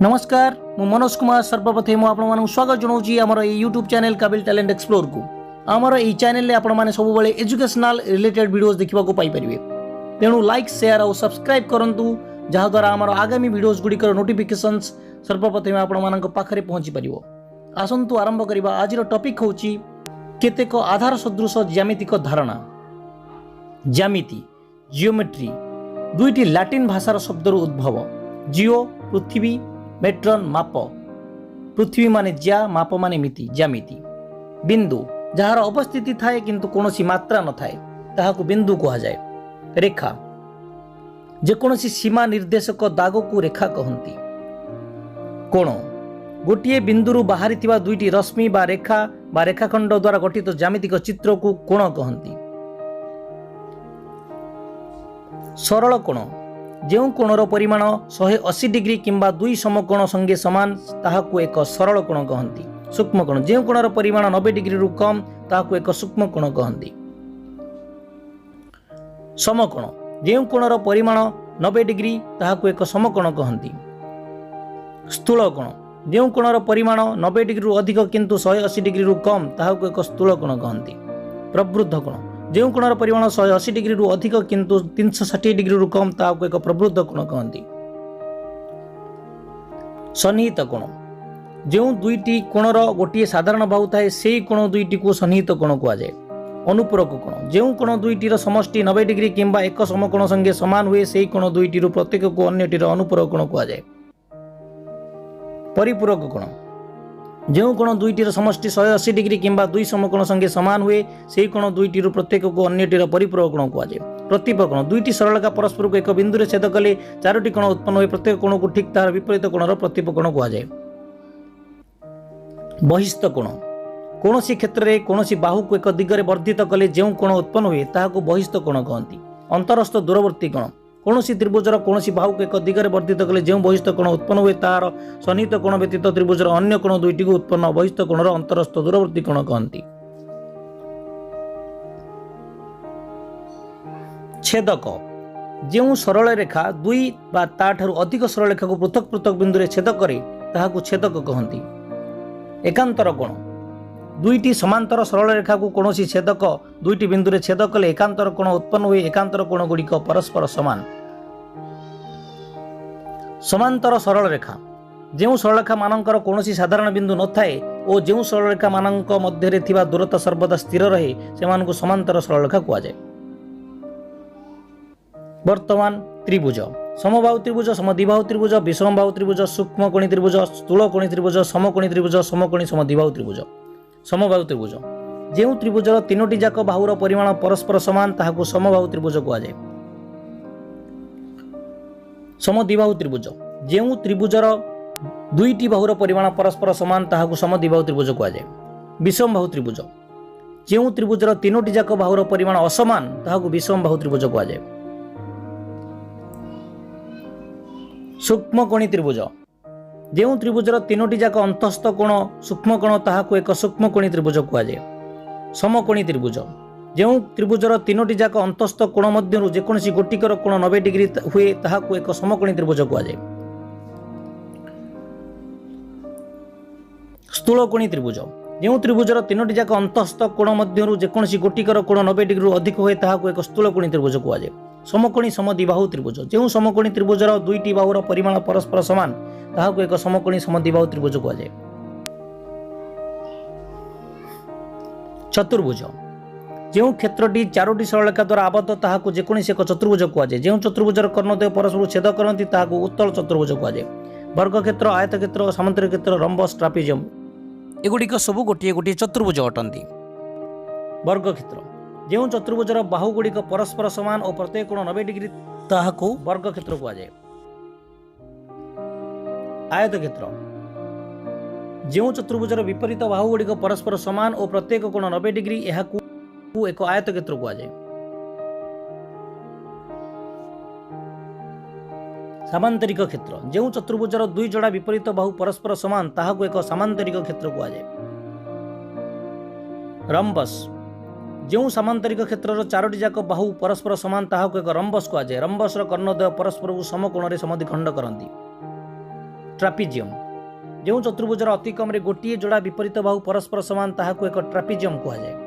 नमस्कार मु मनोज कुमार सर्वप्रथम आपण स्वागत जनाऊँ आमर यूट्यूब चैनल काबिल टैलेंट एक्सप्लोर को आमर ये चैनल आपण मैंने सब एजुकेशनल रिलेटेड वीडियोस देखा पाइपर तेणु लाइक शेयर और सब्सक्राइब करूँ जहाद्वारा आमर आगामी वीडियोस गुड़िकर नोटिफिकेशंस सर्वप्रथम आपण पाखे पहुँची पार। आसतु आरंभ करवा। आज टॉपिक हूँ केतेक आधार सदृश ज्यामितिक धारणा। ज्यामिति जियोमेट्री दुईटी लैटिन भाषार शब्दर उद्भव। जियो पृथ्वी, मेट्रन माप। पृथ्वी माने ज्या, माप माने मिति, ज्यामिति। बिंदु जार उपस्थिति थाए किंतु कोनोसी मात्रा न थाए ताहाकु बिंदु कहा जाए। रेखा जेकोनोसी सीमा निर्देशक दाग को रेखा कहंती। कोण गोटिए बिंदुरु बाहरिथिबा दुईटी रश्मि बा रेखाखंड द्वारा गठित ज्यामितिक चित्र को कोण कहंती। सरल कोण जो कोणर परिमाण 180 डिग्री किंबा दुई समकोण संगे समान ताहाकु एक सरल कोण कहंती। सूक्ष्म कोण जो कोणर परिमाण 90 डिग्री रु कम ताहाकु एक सूक्ष्म कोण कहंती। समकोण जो कोणर परिमाण 90 डिग्री ताहाकु एक समकोण कहंती। स्थूल कोण जो कोणर परिमाण 90 डिग्री रु अधिक किंतु 180 डिग्री रु कम ताहाकु एक स्थूल कोण कहंती। प्रवृद्ध कोण जो कोणर परिमाण 180 डिग्री रु अधिक किंतु 360 डिग्री रु कम ताहाकु एक प्रवृद्ध कोण कहंती। सन्निहित कोण जो दुईटी कोणर गोटे साधारण बाहु थाए सेही कोण दुईटी को सन्निहित कोण कहा जाए। अनुपूरक कोण जो कोण दुईटीर समष्टि 90 डिग्री किंबा एक समकोण संगे समान हुए सेही कोण दुईटी प्रत्येक को अन्यटीर अनुपूरक कोण कहा जाए। परिपूरक कोण जो कोण दुईटीर समष्टि 180 डिग्री किंबा दुई समकोण संगे समान हुए सेही कोण दुईटीर प्रत्येक को अन्यटीर परिपूरक कोण कहा जाए। प्रतीप कोण दुईटी सरलरेखा परस्पर को एक बिंदु छेद कले चारोटी कोण उत्पन्न हुए प्रत्येक कोण को ठीक तार विपरीत कोणर प्रतीप कोण कहा जाए। बहिस्थ कोण कौनसी क्षेत्र में कौनसी बाहु को एक दिगरे वर्धित कले जो कोण उत्पन्न हुए ताहाकु बहिस्थ कोण कहंती। अंतरस्थ दूरवर्ती कोण कौनसी त्रिभुजर कौनसी बाहु को एक दिगरे वर्धित कले जो बहिस्थ कोण उत्पन्न हुए तार सन्निहित कोण व्यतीत त्रिभुजर अन्य कोण दुईटी को उत्पन्न बहिस्थ कोणर अंतरस्थ दूरवर्ती कोण कहंती। छेदक जो सरल रेखा दुई बा ताठारु अधिक सरल रेखा को पृथक पृथक बिंदु रे छेद करे ताहाकु छेदक कहंती। एकांतर कोण दुईटी समांतर सरल रेखा को कौनसी छेदक दुईटी बिंदु रे छेद कले एकांतर कोण उत्पन्न हुए एकांतर कोण गुड़िक परस्पर समान। समांतर सरल रेखा जो सरल रेखा मानकर कौनसी साधारण बिंदु न थाए और जो सरल रेखा मानक मध्य थिबा दूरता सर्वदा स्थिर रहे सेमानकु समांतर सरल रेखा कहा जाए। वर्तमान त्रिभुज समबाहु त्रिभुज, समद्विबाहु त्रिभुज, विषमबाहु त्रिभुज, सूक्ष्मकोणी त्रिभुज, स्थूलकोणी त्रिभुज, समकोणी त्रिभुज, समकोणी समद्विबाहु त्रिभुज। समबाहु त्रिभुज जो त्रिभुजर तीनोटी जाक बाहुर परिमाण परस्पर समान ताहाकु समबाहु त्रिभुज कहा जाए। समद्विबाहु त्रिभुज जो त्रिभुजर दुईटी बाहुर परिमाण परस्पर समान ताहाकु समद्विबाहु त्रिभुज कहा जाए। विषमबाहु त्रिभुज जो त्रिभुजर तीनोटी जाक बाहुर परिमाण असमान ताहाकु विषमबाहु त्रिभुज कहा जाए। सूक्ष्मकोणी त्रिभुज जो त्रिभुजर तीनोटी जाक अंतस्थ कोण सूक्ष्म कोण ताहाकु एक सूक्ष्मकोणी त्रिभुज कहा जाए। समकोणी त्रिभुज जो त्रिभुजर तीनोटी जाक अंतस्थ कोण मध्यरु जेकोनसी गोटिकर कोण 90 डिग्री हुए ताहाकु एक समकोणी त्रिभुज कहा जाए। स्थूलकोणी त्रिभुज जो त्रिभुजर तीनोटी जाक अंतस्थ कोण मध्यरु जेकोनसी गोटिकर कोण 90 डिग्री अधिक हुए ताहाकु एक स्थूलकोणी त्रिभुज कहा जाए। समकोणी समद्विबाहु त्रिभुज जो समकोणी त्रिभुजर दुईटी बाहुर परिमाण परस्पर समान ताहाकु एक समकोणी समद्विबाहु त्रिभुज कहा जाए। चतुर्भुज जो क्षेत्रटी चारोटी सरलरेखा द्वारा आबद्ध ताहाकु जेकोनसी एक चतुर्भुज कहा जाए। जो चतुर्भुजर कर्णद्वय परस्पर छेद करती ताहाकु उत्तल चतुर्भुज कहा जाए। वर्ग क्षेत्र, आयत क्षेत्र, सामान्तरिक क्षेत्र, रम्बस, ट्रापेजियम एगुड़िक सब गोटे गोटे चतुर्भुज अटंती। वर्ग क्षेत्र जो चतुर्भुजर बाहु गुड़िक परस्पर समान और प्रत्येक कोण 90 डिग्री ताहाकु वर्ग क्षेत्र कहा जाए। आयत क्षेत्र जो चतुर्भुजर विपरीत बाहु गुड़िक परस्पर समान और प्रत्येक कोण 90 डिग्री एहाकु एक आयत क्षेत्र कहा जाए। सामान्तरिक क्षेत्र जो चतुर्भुजर दुई जोड़ा विपरीत बाहु परस्पर समान ताहाकु एक सामान्तरिक क्षेत्र कहा जाए। रम्बस जो सामान्तरिक क्षेत्र चारोटी जाक बाहु परस्पर समान ताहाकु एक रम्बस कहा जाए। रम्बसर कर्णद्वय परस्पर समकोण रे समद्विखंड करती। ट्रापिजियम। जो चतुर्भुजर अति कम गोटे जोड़ा विपरीत बाहु परस्पर समान ताहाकु एक ट्रापिजियम कहुए।